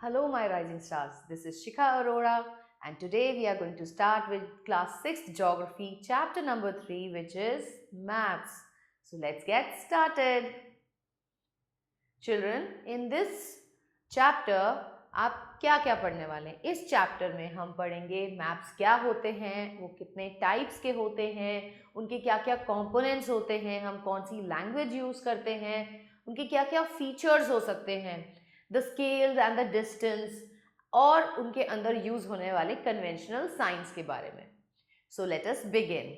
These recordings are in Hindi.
Hello, my rising stars. This is Shikha Arora, and today we are going to start with class 6th geography, chapter number 3, which is maps. So let's get started. Children, in this chapter आप क्या क्या पढ़ने वाले हैं? इस चैप्टर में हम पढ़ेंगे मैप्स क्या होते हैं, वो कितने टाइप्स के होते हैं, उनके क्या क्या कंपोनेंट्स होते हैं, हम कौन सी लैंग्वेज यूज़ करते हैं, उनके क्या क्या फीचर्स हो सकते हैं, the scales and the distance, और उनके अंदर यूज होने वाले कन्वेंशनल साइंस के बारे में. So let us begin.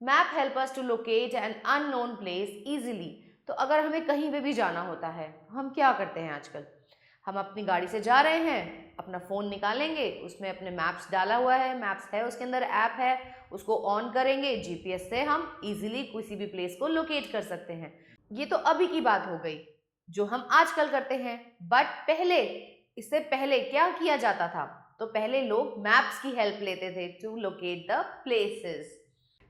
Map help us to locate an unknown place easily. तो अगर हमें कहीं पे भी जाना होता है, हम क्या करते हैं आजकल? हम अपनी गाड़ी से जा रहे हैं, अपना फ़ोन निकालेंगे, उसमें अपने मैप्स डाला हुआ है, मैप्स है उसके अंदर, ऐप है, उसको ऑन करेंगे, जीपीएस से हम इजीली किसी भी प्लेस को लोकेट कर सकते हैं. ये तो अभी की बात हो गई जो हम आजकल करते हैं. बट पहले, इससे पहले क्या किया जाता था? तो पहले लोग मैप्स की हेल्प लेते थे to locate the places.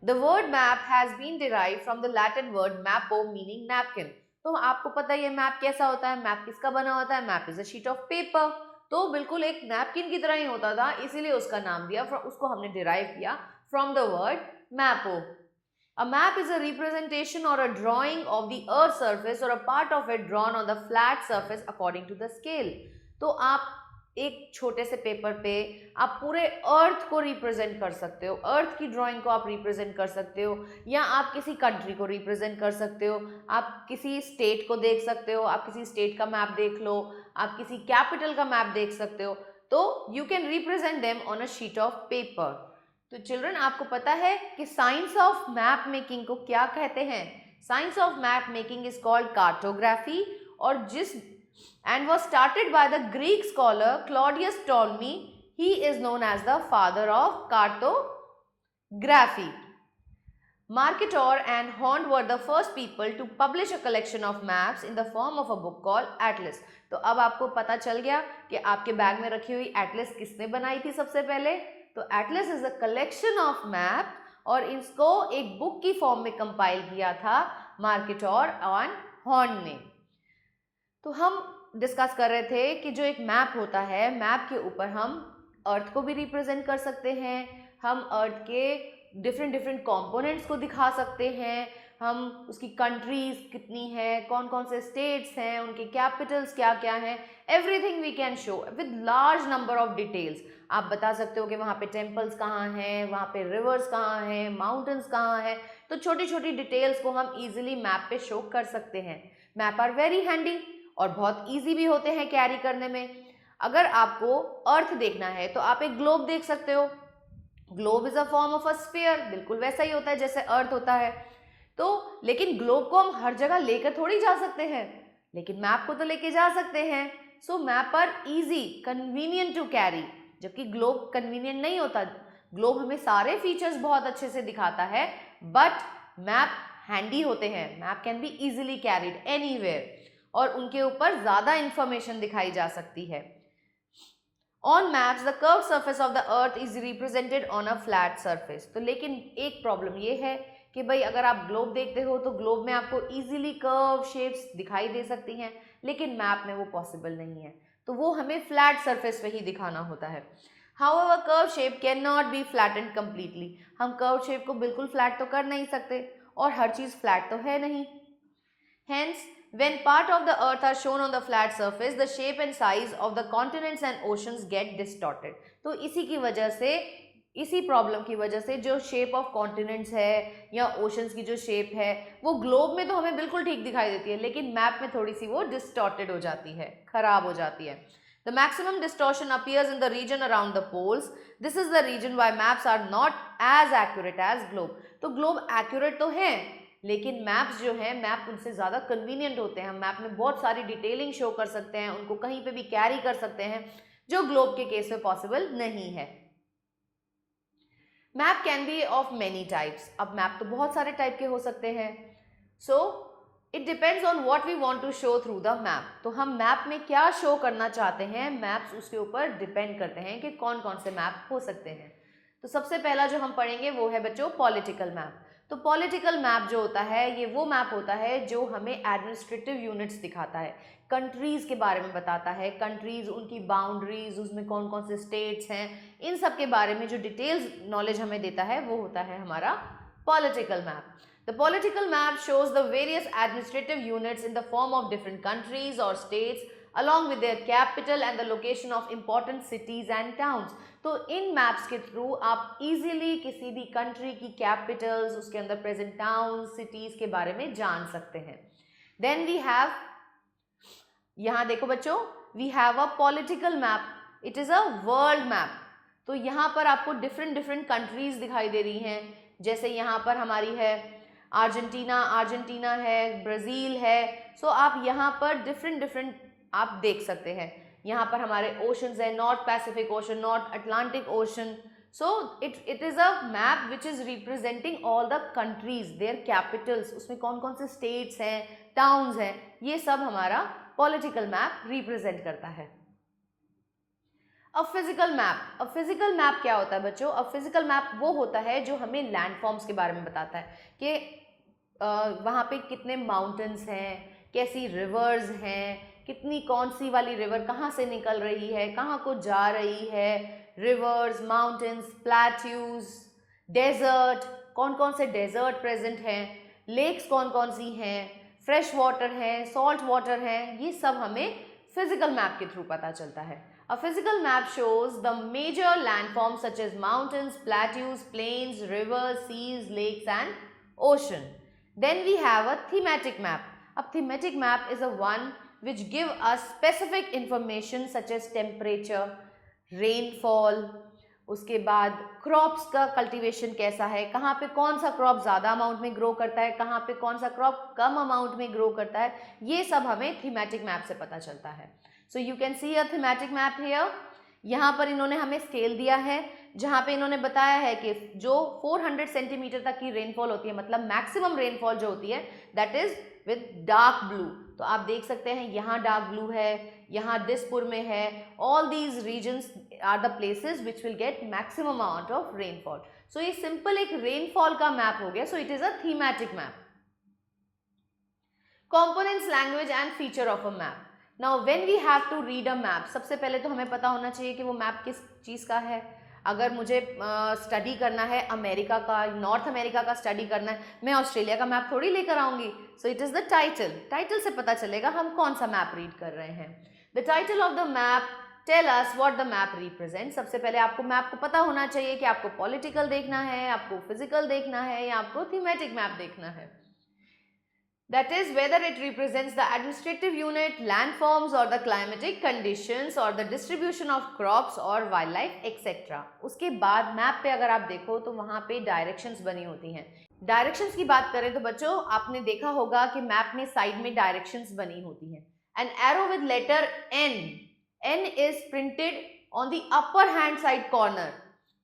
The word map has been derived from the Latin word mappa meaning napkin. तो आपको पता है ये मैप कैसा होता है, मैप किसका बना होता है? Map is a sheet of paper. तो बिल्कुल एक नैपकिन की तरह ही होता था, इसीलिए उसका नाम दिया, उसको हमने डिराइव किया from the word mappa. A map is a representation or a drawing of the earth's surface or a part of it drawn on the flat surface according to the scale. तो आप एक छोटे से पेपर पे आप पूरे अर्थ को रिप्रेजेंट कर सकते हो, अर्थ की ड्राइंग को आप रिप्रेजेंट कर सकते हो, या आप किसी कंट्री को रिप्रेजेंट कर सकते हो, आप किसी स्टेट को देख सकते हो, आप किसी स्टेट का मैप देख लो, आप किसी कैपिटल का मैप देख सकते हो. तो you can represent them on a sheet of paper. तो चिल्ड्रन, आपको पता है कि साइंस ऑफ मैप मेकिंग को क्या कहते हैं? Science of map making is called cartography, और जिस and was started by the Greek scholar Claudius Ptolemy. He is known as the father of cartography. Mercator and Horn were the first people to publish a collection of maps in the form of a book called Atlas. तो अब आपको पता चल गया कि आपके बैग में रखी हुई एटलस किसने बनाई थी सबसे पहले. तो Atlas is a collection of map, और इसको एक बुक की फॉर्म में कंपाइल किया था मार्केटोर एंड हॉर्न ने. तो हम डिस्कस कर रहे थे कि जो एक मैप होता है, मैप के ऊपर हम अर्थ को भी रिप्रेजेंट कर सकते हैं, हम अर्थ के डिफरेंट डिफरेंट कंपोनेंट्स को दिखा सकते हैं, हम उसकी कंट्रीज कितनी हैं, कौन कौन से स्टेट्स हैं, उनके कैपिटल्स क्या क्या हैं, everything we can show with large number of details. आप बता सकते हो कि वहाँ पे टेम्पल्स कहाँ हैं, वहाँ पे रिवर्स कहाँ हैं, माउंटेन्स कहाँ हैं. तो छोटी छोटी डिटेल्स को हम इजीली मैप पे शो कर सकते हैं. मैप आर वेरी हैंडी और बहुत ईजी भी होते हैं कैरी करने में. अगर आपको अर्थ देखना है तो आप एक ग्लोब देख सकते हो. Globe is a form of a sphere, बिल्कुल वैसा ही होता है जैसे अर्थ होता है. तो लेकिन ग्लोब को हम हर जगह लेकर थोड़ी जा सकते हैं, लेकिन मैप को तो लेके जा सकते हैं. So map are easy, convenient to carry, जबकि ग्लोब कन्वीनियंट नहीं होता. ग्लोब हमें सारे फीचर्स बहुत अच्छे से दिखाता है, बट मैप हैंडी होते हैं. Map can be easily carried anywhere, और उनके ऊपर ज़्यादा इंफॉर्मेशन दिखाई जा सकती है. On maps, the curved surface of the earth is represented on a flat surface. तो लेकिन एक प्रॉब्लम ये है कि भाई अगर आप ग्लोब देखते हो तो ग्लोब में आपको इजीली कर्व शेप्स दिखाई दे सकती हैं, लेकिन मैप में वो पॉसिबल नहीं है. तो वो हमें फ्लैट सरफेस पे ही दिखाना होता है. However, curved shape cannot be flattened completely. हम कर्व शेप को बिल्कुल फ्लैट तो कर नहीं सकते, और हर चीज़ फ्लैट तो है नहीं. Hence, when part of the earth are shown on the flat surface, the shape and size of the continents and oceans get distorted. तो इसी की वजह से, इसी प्रॉब्लम की वजह से जो शेप ऑफ कॉन्टिनेंट्स है या ओशंस की जो शेप है, वो ग्लोब में तो हमें बिल्कुल ठीक दिखाई देती है, लेकिन मैप में थोड़ी सी वो डिस्टॉर्टेड हो जाती है, खराब हो जाती है. The maximum distortion appears in the region around the poles. This is the region why maps are not as accurate as globe. तो ग्लोब एक्यूरेट तो है, लेकिन मैप्स जो हैं, मैप उनसे ज़्यादा कन्वीनियंट होते हैं. हम मैप में बहुत सारी डिटेलिंग शो कर सकते हैं, उनको कहीं पे भी कैरी कर सकते हैं, जो ग्लोब के केस में पॉसिबल नहीं है. Map can be of many types. अब मैप तो बहुत सारे टाइप के हो सकते हैं. So it depends on what we want to show through the map. तो हम मैप में क्या शो करना चाहते हैं, मैप्स उसके ऊपर डिपेंड करते हैं कि कौन कौन से मैप हो सकते हैं. तो सबसे पहला जो हम पढ़ेंगे वो है बच्चों पॉलिटिकल मैप. तो पॉलिटिकल मैप जो होता है ये वो मैप होता है जो हमें एडमिनिस्ट्रेटिव यूनिट्स दिखाता है, कंट्रीज के बारे में बताता है, कंट्रीज, उनकी बाउंड्रीज, उसमें कौन कौन से स्टेट्स हैं, इन सब के बारे में जो डिटेल्स नॉलेज हमें देता है वो होता है हमारा political map. The political map shows the various administrative units in the form of different countries or states along with their capital and the location of important cities and towns. तो इन मैप्स के थ्रू आप इजीली किसी भी कंट्री की कैपिटल्स, उसके अंदर प्रेजेंट टाउन्स, सिटीज के बारे में जान सकते हैं. देन वी हैव, यहाँ देखो बच्चों, we have a political map. It is a world map. तो यहाँ पर आपको डिफरेंट कंट्रीज दिखाई दे रही हैं. जैसे यहाँ पर हमारी है अर्जेंटीना है, ब्राज़ील है. सो आप यहाँ पर डिफरेंट आप देख सकते हैं. यहाँ पर हमारे ओशंस है, north Pacific ocean, north Atlantic ocean. So it is a map which is representing all the countries, there Capitals, उसमें कौन कौन से स्टेट्स हैं, टाउन्स हैं, ये सब हमारा पॉलिटिकल मैप रिप्रेजेंट करता है. अब फिजिकल मैप. अब फिजिकल मैप क्या होता है बच्चों? अब फिजिकल मैप वो होता है जो हमें लैंडफॉर्म्स के बारे में बताता है कि वहाँ पे कितने माउंटेन्स हैं, कैसी रिवर्स हैं, कितनी कौन सी वाली रिवर कहाँ से निकल रही है, कहाँ को जा रही है, रिवर्स, माउंटेन्स, प्लेट्यूज, डेजर्ट, कौन कौन से डेजर्ट प्रेजेंट हैं, लेक्स कौन कौन सी हैं, फ्रेश वाटर हैं, सॉल्ट वाटर हैं, ये सब हमें फिजिकल मैप के थ्रू पता चलता है. A physical map shows the major landforms such as mountains, plateaus, plains, rivers, seas, lakes and ocean. Then we have a thematic map. A thematic map is a one which give us specific information such as temperature, rainfall, उसके बाद क्रॉप्स का कल्टीवेशन कैसा है, कहाँ पे कौन सा क्रॉप ज़्यादा अमाउंट में ग्रो करता है, कहाँ पे कौन सा क्रॉप कम अमाउंट में ग्रो करता है, ये सब हमें थीमेटिक मैप से पता चलता है. सो you can see a thematic map here. यहाँ पर इन्होंने हमें स्केल दिया है जहाँ पे इन्होंने बताया है कि जो 400 सेंटीमीटर तक की रेनफॉल होती है, मतलब मैक्सिमम रेनफॉल जो होती है, that is with dark blue. तो आप देख सकते हैं यहाँ डार्क ब्लू है, यहाँ दिसपुर में है. All these regions are the places which will get maximum amount of rainfall. So ये सिंपल एक रेनफॉल का मैप हो गया. So it is a thematic map. Components, language and feature of a map. Now when we have to read a map, सबसे पहले तो हमें पता होना चाहिए कि वो मैप किस चीज़ का है. अगर मुझे स्टडी करना है अमेरिका का, नॉर्थ अमेरिका का स्टडी करना है, मैं ऑस्ट्रेलिया का मैप थोड़ी लेकर आऊँगी. So it is the title. Title से पता चलेगा हम कौन सा मैप रीड कर रहे हैं. The title of the map tell us what the map represent. सबसे पहले आपको मैप को पता होना चाहिए कि आपको पॉलिटिकल देखना है, आपको फिजिकल देखना है, या आपको थीमेटिक मैप देखना है. That is whether it represents the administrative unit, landforms or the climatic conditions or the distribution of crops or wildlife etc. उसके बाद मैप पे अगर आप देखो तो वहाँ पे डायरेक्शंस बनी होती हैं. डायरेक्शंस की बात करें तो बच्चों आपने देखा होगा कि मैप में साइड में डायरेक्शंस बनी होती हैं. An arrow with letter N. N is printed on the upper hand side corner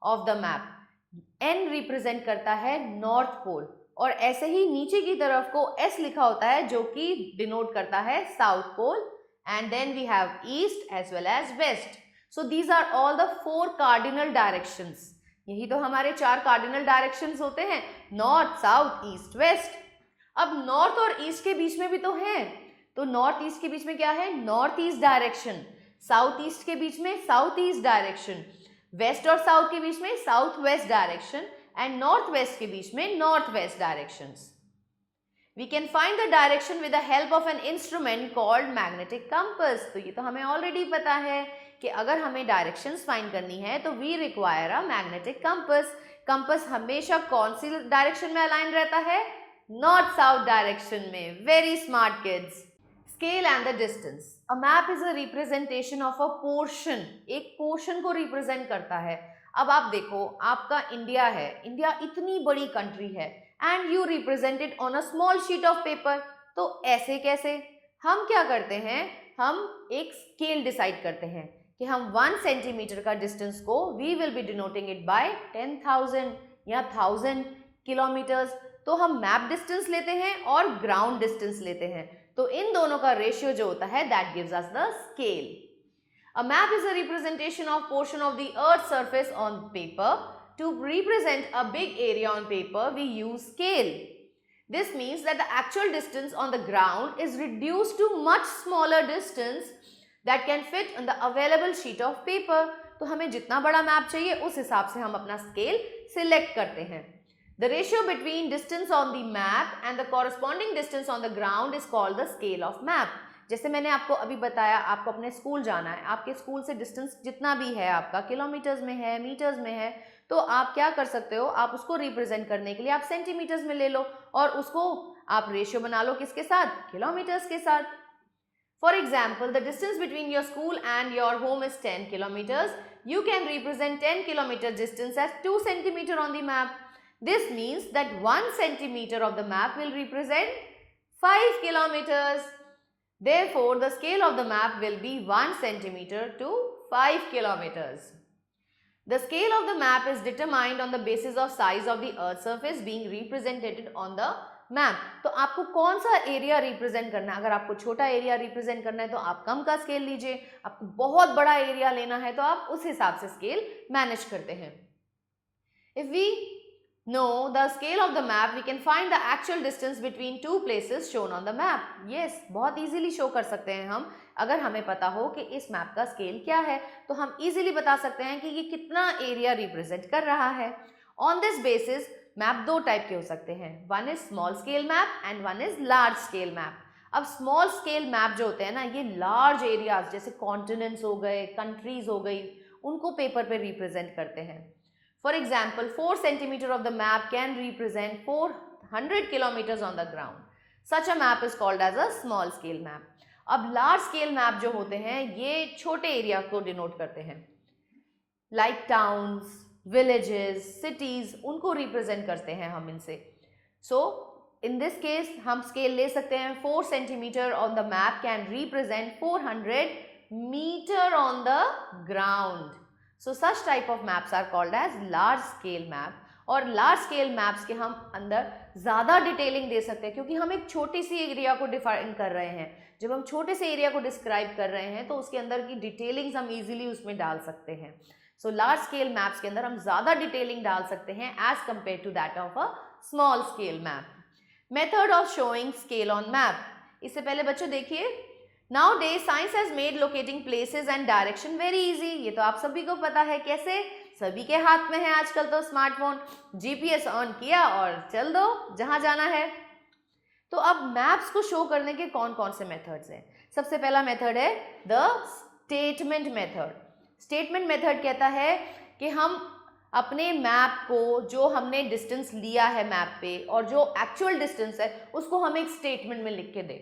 of the map. N represent करता है नॉर्थ पोल, और ऐसे ही नीचे की तरफ को S लिखा होता है जो कि डिनोट करता है south pole. And then we have east as well as west. So these are all the 4 cardinal directions. यही तो हमारे 4 कार्डिनल डायरेक्शंस होते हैं, नॉर्थ, साउथ, ईस्ट, वेस्ट. अब नॉर्थ और ईस्ट के बीच में भी तो है. तो नॉर्थ ईस्ट के बीच में क्या है? North east direction. South east के बीच में साउथ ईस्ट डायरेक्शन. वेस्ट और साउथ के बीच में south west direction. And north west के बीच में north west directions. We can find the direction with the help of an instrument called magnetic compass. तो ये तो हमें ऑलरेडी पता है कि अगर हमें डायरेक्शंस फाइंड करनी है तो we require a magnetic compass. Compass हमेशा कौन सी डायरेक्शन में अलाइन रहता है? नॉर्थ साउथ डायरेक्शन में. Very smart kids. Scale and the distance. A map is a representation of a portion. एक पोर्शन को रिप्रेजेंट करता है. अब आप देखो, आपका इंडिया है, इंडिया इतनी बड़ी कंट्री है, and you represented on a small sheet of paper. तो ऐसे कैसे? हम क्या करते हैं, हम एक स्केल डिसाइड करते हैं कि हम 1 सेंटीमीटर का डिस्टेंस को we will be denoting it by 10,000 या 1000 किलोमीटर्स. तो हम मैप डिस्टेंस लेते हैं और ग्राउंड डिस्टेंस लेते हैं. तो इन दोनों का रेशियो जो होता है that gives us the scale. A map is a representation of portion of the earth's surface on paper. to represent a big area on paper, we use scale. This means that the actual distance on the ground is reduced to much smaller distance that can fit on the available sheet of paper. तो हमें जितना बड़ा मैप चाहिए उस हिसाब से हम अपना स्केल सिलेक्ट करते हैं. The ratio between distance on the map and the corresponding distance on the ground is called the scale of map. जैसे मैंने आपको अभी बताया, आपको अपने स्कूल जाना है, आपके स्कूल से डिस्टेंस जितना भी है आपका, किलोमीटर्स में है, मीटर्स में है, तो आप क्या कर सकते हो, आप उसको रिप्रेजेंट करने के लिए आप सेंटीमीटर्स में ले लो और उसको आप रेशियो बना लो किसके साथ, किलोमीटर्स के साथ. For example, the distance between your school and your home is 10 kilometers. You can represent 10 kilometer distance as 2 centimeter on the map. This means that 1 centimeter of the map will represent 5 kilometers. Therefore, the scale of the map will be 1 centimeter to 5 kilometers. The scale of the map is determined on the basis of size of the earth surface being represented on the map. तो आपको कौन सा एरिया रिप्रेजेंट करना है. अगर आपको छोटा एरिया रिप्रेजेंट करना है तो आप कम का स्केल लीजिए, आपको बहुत बड़ा एरिया लेना है तो आप उस हिसाब से स्केल मैनेज करते हैं. If we know the scale of the map, we can find the actual distance between two places shown on the map. Yes, बहुत easily show कर सकते हैं हम. अगर हमें पता हो कि इस मैप का स्केल क्या है तो हम easily बता सकते हैं कि ये कितना एरिया रिप्रेजेंट कर रहा है. On this basis, मैप दो टाइप के हो सकते हैं. One is small scale map and one is large scale map. अब स्मॉल स्केल मैप जो होते हैं ना, ये लार्ज एरियाज जैसे कॉन्टिनेंट्स हो गए, कंट्रीज हो गई, उनको पेपर पे रिप्रेजेंट करते हैं. For example, 4 centimeter of the map can represent 400 kilometers on the ground. Such a map is called as a small scale map. अब लार्ज स्केल मैप जो होते हैं ये छोटे एरिया को डिनोट करते हैं, लाइक टाउन्स, विलेजेस, सिटीज, उनको रिप्रेजेंट करते हैं हम इनसे. सो इन दिस केस हम स्केल ले सकते हैं. 4 centimeter on the map can represent 400 meter on the ground. So such type of maps are called as large scale map. और लार्ज स्केल मैप्स के हम अंदर ज़्यादा डिटेलिंग दे सकते हैं क्योंकि हम एक छोटी सी एरिया को डिफाइन कर रहे हैं. जब हम छोटे से एरिया को डिस्क्राइब कर रहे हैं तो उसके अंदर की डिटेलिंग्स हम इजीली उसमें डाल सकते हैं. सो लार्ज स्केल मैप्स के अंदर हम ज़्यादा डिटेलिंग डाल सकते हैं as compare to that of a small scale map. Method of showing scale on map. इससे पहले बच्चों देखिए, Nowadays science has made locating places and direction very easy. ये तो आप सभी को पता है. कैसे? सभी के हाथ में है आजकल तो स्मार्टफोन. जीपीएस ऑन किया और चल दो जहां जाना है. तो अब मैप्स को शो करने के कौन कौन से मेथड्स हैं. सबसे पहला मेथड है the statement method. Statement method कहता है कि हम अपने मैप को, जो हमने डिस्टेंस लिया है मैप पे और जो एक्चुअल डिस्टेंस है उसको हम एक स्टेटमेंट में लिख के दें.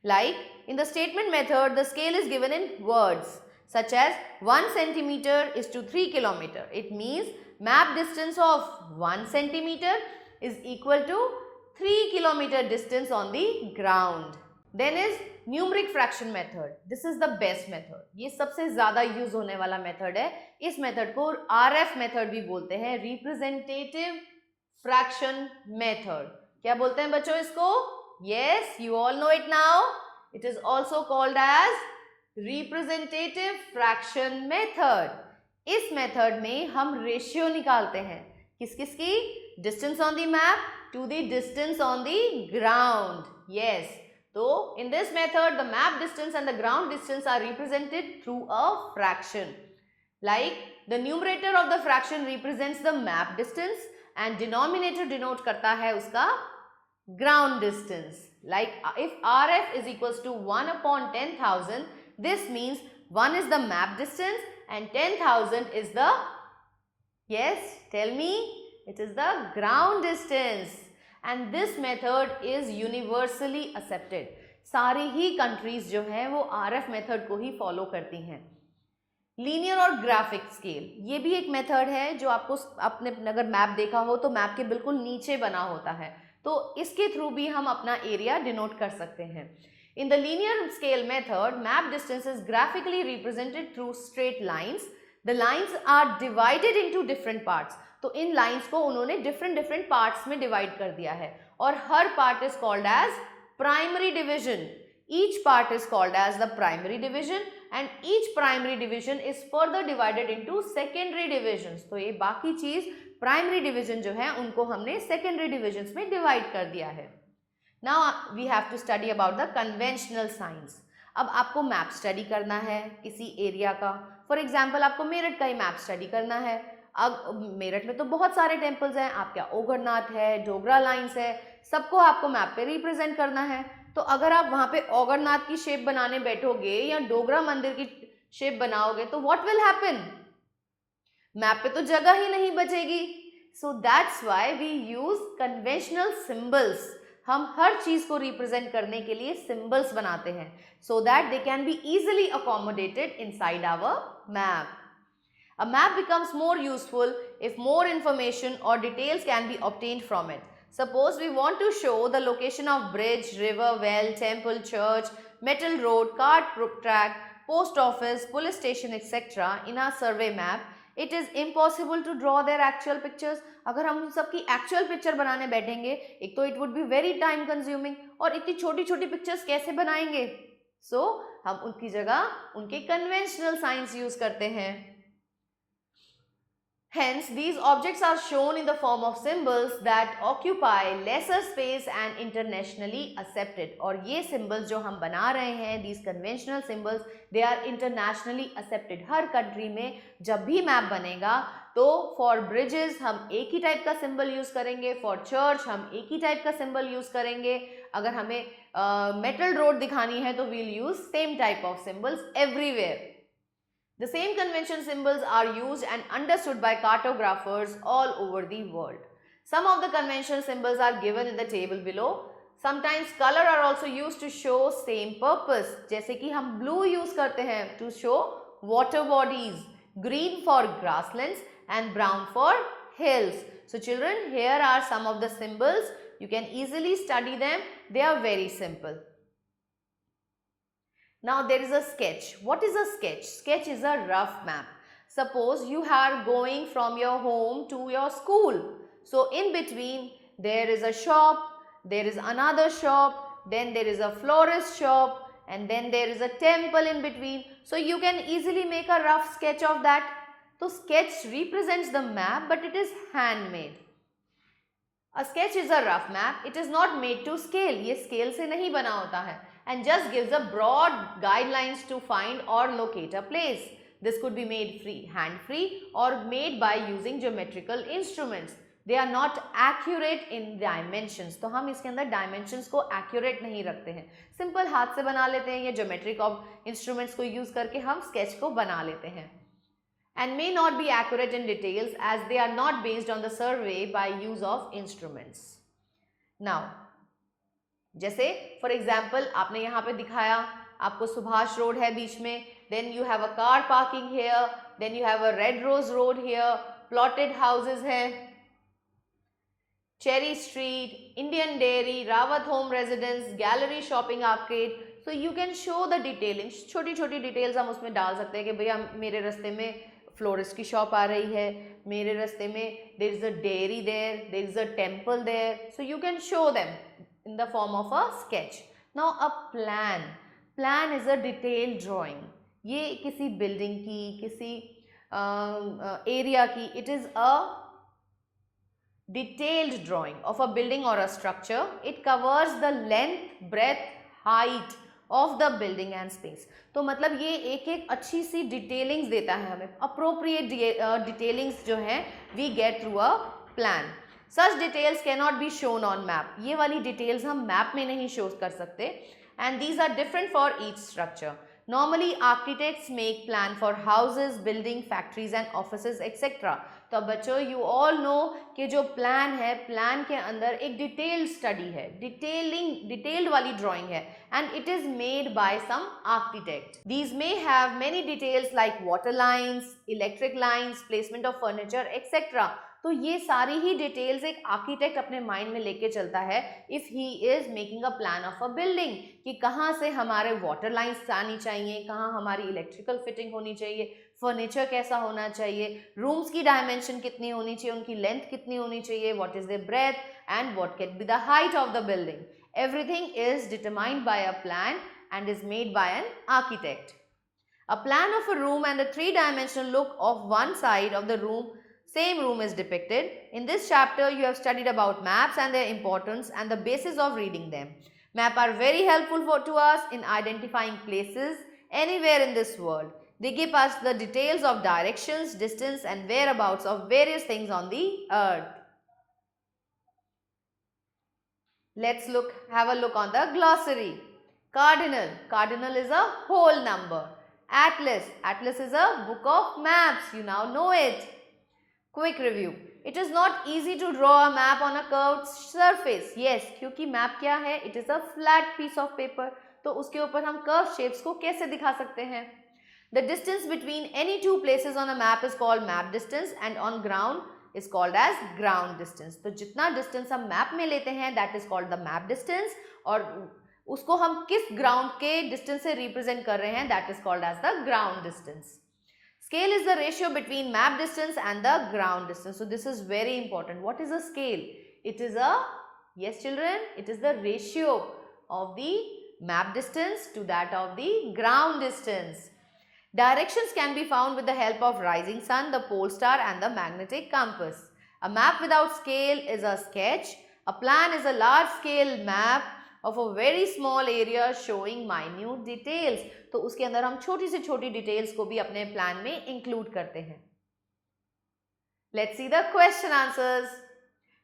Like in the statement method, the scale is given in words such as 1 centimeter is to 3 kilometer. It means map distance of 1 centimeter is equal to 3 kilometer distance on the ground. Then is numeric fraction method. This is the best method. ये सबसे ज़्यादा यूज होने वाला मेथड है. इस मेथड को RF मेथड भी बोलते हैं, रिप्रेजेंटेटिव फ्रैक्शन मेथड. क्या बोलते हैं बच्चों इसको? Yes, you all know it now. It is also called as representative fraction method. इस मेथड में हम रेशियो निकालते हैं. किस किस की? Distance on the map to the distance on the ground. Yes. So in this method, the map distance and the ground distance are represented through a fraction. Like the numerator of the fraction represents the map distance and denominator denote करता है उसका ground distance. Like if RF is equals to 1 upon 10,000, this means 1 is the map distance and 10,000 is the, yes, tell me, it is the ground distance. And this method is universally accepted. सारी ही countries जो हैं वो RF method को ही follow करती हैं. लीनियर और ग्राफिक स्केल, ये भी एक मेथड है जो आपको आपने अगर मैप देखा हो तो मैप के बिल्कुल नीचे बना होता है, तो इसके थ्रू भी हम अपना एरिया डिनोट कर सकते हैं. In the linear scale method, map distance is graphically represented through straight lines. The lines are divided into different parts. तो इन लाइंस को उन्होंने डिफरेंट पार्ट्स में डिवाइड कर दिया है और हर part is called as primary division. Each part is called as the primary division and each primary division is further divided into secondary divisions. तो ये बाकी चीज प्राइमरी डिवीजन जो है उनको हमने सेकेंडरी डिविजन्स में डिवाइड कर दिया है. Now we have to study about the conventional signs. अब आपको मैप स्टडी करना है किसी एरिया का. फॉर एग्जाम्पल आपको मेरठ का ही मैप स्टडी करना है. अब मेरठ में तो बहुत सारे टेम्पल्स हैं, आपका ओगरनाथ है, डोगरा लाइन्स है, सबको आपको मैप पे रिप्रेजेंट करना है. तो अगर आप वहाँ पे ओगरनाथ की शेप बनाने बैठोगे या डोगरा मंदिर की शेप बनाओगे तो व्हाट विल हैपन? मैप पे तो जगह ही नहीं बचेगी. So that's why we use conventional symbols. हम हर चीज को रिप्रेजेंट करने के लिए सिंबल्स बनाते हैं so that they can be easily accommodated inside our map. A map becomes more useful if more information or details can be obtained from it. Suppose we want to show the location of bridge, river, well, temple, church, metal road, cart track, post office, police station, etc. in our survey map. It is impossible to draw their actual pictures. अगर हम उन सबकी एक्चुअल पिक्चर बनाने बैठेंगे, एक तो it would be very time consuming, और इतनी छोटी छोटी पिक्चर्स कैसे बनाएंगे? सो हम उनकी जगह उनके कन्वेंशनल साइंस यूज करते हैं. Hence, these objects are shown in the form of symbols that occupy lesser space and internationally accepted. और ये symbols जो हम बना रहे हैं, these conventional symbols, they are internationally accepted. Her country में जब भी map बनेगा तो for bridges हम एक ही टाइप का symbol यूज करेंगे, for church हम एक ही टाइप का symbol यूज करेंगे, अगर हमें metal road दिखानी है तो we'll use same type of symbols everywhere. The same convention symbols are used and understood by cartographers all over the world. Some of the conventional symbols are given in the table below. Sometimes color are also used to show same purpose. जैसे कि हम blue use करते हैं to show water bodies, green for grasslands and brown for hills. So children, here are some of the symbols. You can easily study them. They are very simple. Now there is a sketch. What is a sketch? Sketch is a rough map. Suppose you are going from your home to your school. So in between there is a shop, there is another shop, then there is a florist shop, and then there is a temple in between. So you can easily make a rough sketch of that. So sketch represents the map, but it is handmade. A sketch is a rough map. It is not made to scale. ये scale से नहीं बना होता है. And just gives a broad guidelines to find or locate a place. This could be made hand-free or made by using geometrical instruments. They are not accurate in dimensions. तो हम इसके अंदर dimensions को accurate नहीं रखते हैं. Simple हाथ से बना लेते हैं या geometric instruments को use करके हम sketch को बना लेते हैं. And may not be accurate in details as they are not based on the survey by use of instruments. Now, जैसे फॉर एग्जाम्पल आपने यहाँ पे दिखाया, आपको सुभाष रोड है बीच में, then you have a car parking here, then you have a Red Rose Road here, plotted houses हैं, Cherry Street, Indian Dairy, Rawat Home Residence, Gallery Shopping Arcade. So you can show the detailing. छोटी छोटी डिटेल्स हम उसमें डाल सकते हैं कि भैया मेरे रास्ते में फ्लोरिस्ट की शॉप आ रही है, मेरे रास्ते में there is a dairy there, there is a temple there. So you can show them in the form of a sketch. Now a plan. Plan is a detailed drawing. ये किसी building की, किसी area की, it is a detailed drawing of a building or a structure. It covers the length, breadth, height of the building and space. तो मतलब ये एक एक अच्छी सी डिटेलिंग्स देता है हमें. Appropriate detailings जो है we get through a plan. Such details cannot be shown on map. ये वाली details हम map में नहीं show कर सकते. And these are different for each structure. Normally architects make plan for houses, building, factories and offices etc. तो बच्चों you all know कि जो plan है, plan के अंदर एक detailed study है, detailed वाली drawing है, and it is made by some architect. These may have many details like water lines, electric lines, placement of furniture etc. तो ये सारी ही डिटेल्स एक आर्किटेक्ट अपने माइंड में लेके चलता है if he is making a plan of a building, कि कहाँ से हमारे वाटर लाइंस आनी चाहिए, कहाँ हमारी इलेक्ट्रिकल फिटिंग होनी चाहिए, फर्नीचर कैसा होना चाहिए, रूम्स की डायमेंशन कितनी होनी चाहिए, उनकी लेंथ कितनी होनी चाहिए, what is the breadth and what can be the height of the building. Everything is determined by a plan and is made by an architect. A plan of a room and the three-dimensional look of one side of the room, same room is depicted. In this chapter, you have studied about maps and their importance and the basis of reading them. Maps are very helpful to us in identifying places anywhere in this world. They give us the details of directions, distance and whereabouts of various things on the earth. Let's have a look on the glossary. Cardinal. Cardinal is a whole number. Atlas. Atlas is a book of maps. You now know it. Quick review. It is not easy to draw a map on a curved surface. Yes, क्योंकि map क्या है? It is a flat piece of paper. तो उसके ऊपर हम curved shapes को कैसे दिखा सकते हैं? The distance between any two places on a map is called map distance and on ground is called as ground distance. तो जितना distance हम map में लेते हैं that is called the map distance और उसको हम किस ground के distance से represent कर रहे हैं that is called as the ground distance. Scale is the ratio between map distance and the ground distance. So this is very important. What is a scale? It is a, yes children, it is the ratio of the map distance to that of the ground distance. Directions can be found with the help of rising sun, the pole star and the magnetic compass. A map without scale is a sketch. A plan is a large scale map of a very small area showing minute details. तो उसके अंदर हम छोटी से छोटी details को भी अपने plan में include करते हैं. Let's see the question answers.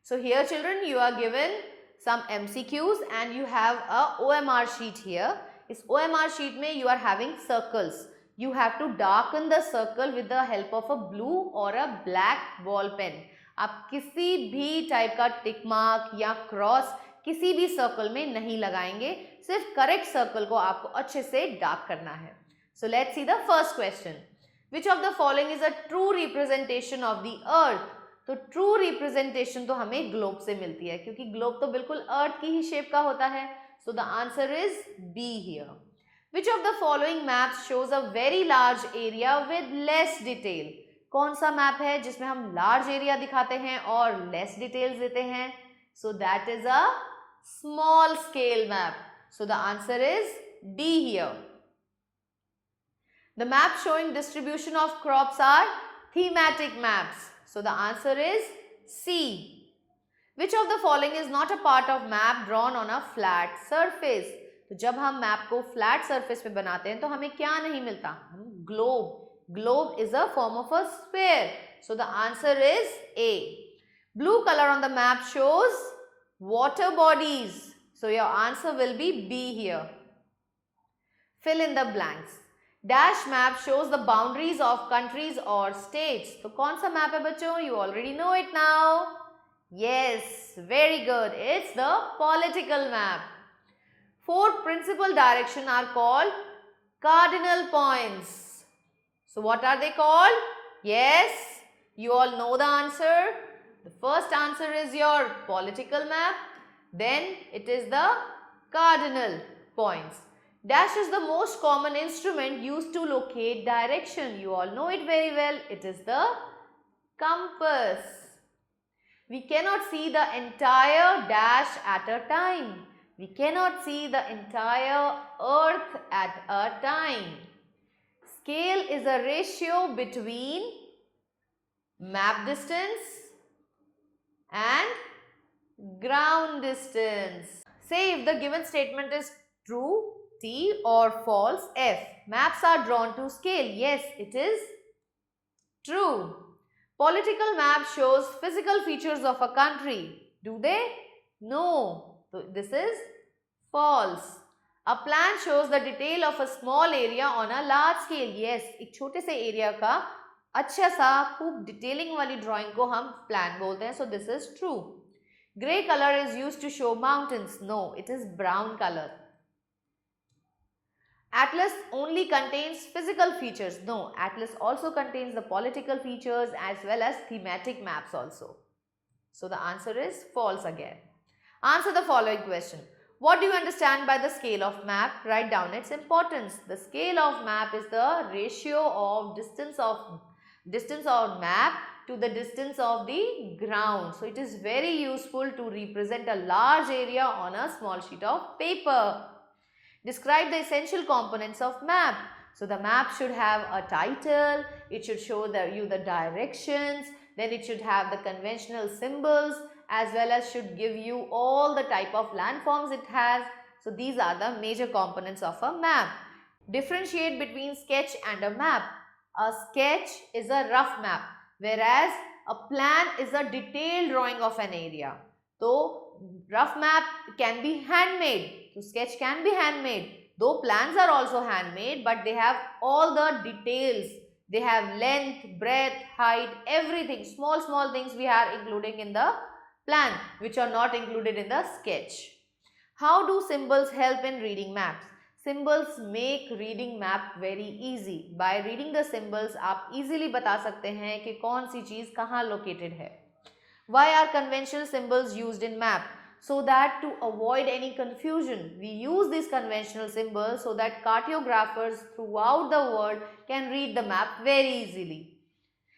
So here children you are given some MCQs and you have a OMR sheet here. इस OMR sheet में you are having circles. You have to darken the circle with the help of a blue or a black ball pen. आप किसी भी type का tick mark या cross किसी भी सर्कल में नहीं लगाएंगे, सिर्फ करेक्ट सर्कल को आपको अच्छे से डार्क करना है. So let's see the first question. Which of the following is a true representation of the earth? तो ट्रू रिप्रेजेंटेशन तो हमें ग्लोब से मिलती है क्योंकि ग्लोब तो बिल्कुल अर्थ की ही शेप का होता है. So the answer is be here. Which of the following maps shows a very large area with less detail? कौन सा मैप है जिसमें हम लार्ज एरिया दिखाते हैं और लेस डिटेल्स देते हैं? So that is a small scale map. So the answer is D here. The maps showing distribution of crops are thematic maps. So the answer is C. Which of the following is not a part of map drawn on a flat surface? तो जब हम मैप को फ्लैट सरफेस पे बनाते हैं तो हमें क्या नहीं मिलता? हम globe. Globe is a form of a sphere. So the answer is A. Blue color on the map shows water bodies. So your answer will be B here. Fill in the blanks. Dash map shows the boundaries of countries or states. तो कौन सा मैप है बच्चों? You already know it now. Yes, very good. It's the political map. 4 principal directions are called cardinal points. So what are they called? Yes, you all know the answer. The first answer is your political map, then it is the cardinal points. Dash is the most common instrument used to locate direction. You all know it very well. It is the compass. We cannot see the entire dash at a time. We cannot see the entire earth at a time. Scale is a ratio between map distance and ground distance. Say if the given statement is true, T, or false, F. Maps are drawn to scale. Yes, it is true. Political map shows physical features of a country. Do they? No. So this is false. A plan shows the detail of a small area on a large scale. Yes, एक छोटे से एरिया का अच्छा सा खूब डिटेलिंग वाली ड्राइंग को हम प्लान बोलते हैं. So this is true. Grey colour is used to show mountains. No, it is brown colour. Atlas only contains physical features. No, Atlas also contains the political features as well as thematic maps also. So the answer is false again. Answer the following question. What do you understand by the scale of map? Write down its importance. The scale of map is the ratio of distance of map to the distance of the ground. So it is very useful to represent a large area on a small sheet of paper. Describe the essential components of map. So the map should have a title, it should show you the directions, then it should have the conventional symbols as well as should give you all the type of landforms it has. So these are the major components of a map. Differentiate between sketch and a map. A sketch is a rough map, whereas a plan is a detailed drawing of an area. So rough map can be handmade. So sketch can be handmade. Though plans are also handmade, but they have all the details. They have length, breadth, height, everything. Small things we are including in the plan, which are not included in the sketch. How do symbols help in reading maps? Symbols make reading map very easy. By reading the symbols, आप easily बता सकते हैं कि कौन सी चीज़ कहाँ located है. Why are conventional symbols used in map? So that to avoid any confusion, we use these conventional symbols so that cartographers throughout the world can read the map very easily.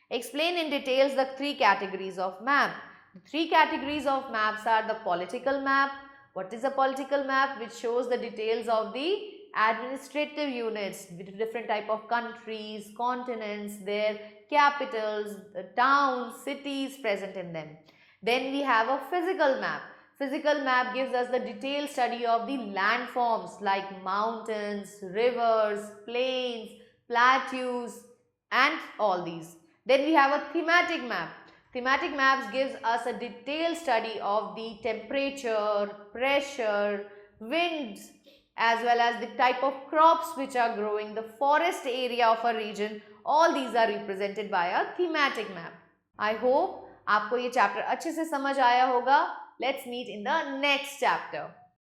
Explain in details the three categories of map. The three categories of maps are the political map. What is a political map? Which shows the details of the administrative units with different type of countries, continents, their capitals, towns, cities present in them. Then we have a physical map. Physical map gives us the detailed study of the landforms like mountains, rivers, plains, plateaus and all these. Then we have a thematic map. Thematic maps gives us a detailed study of the temperature, pressure, winds as well as the type of crops which are growing, the forest area of a region. All these are represented by a thematic map. I hope आपको ये चैप्टर अच्छे से समझ आया होगा. Let's meet in the next chapter.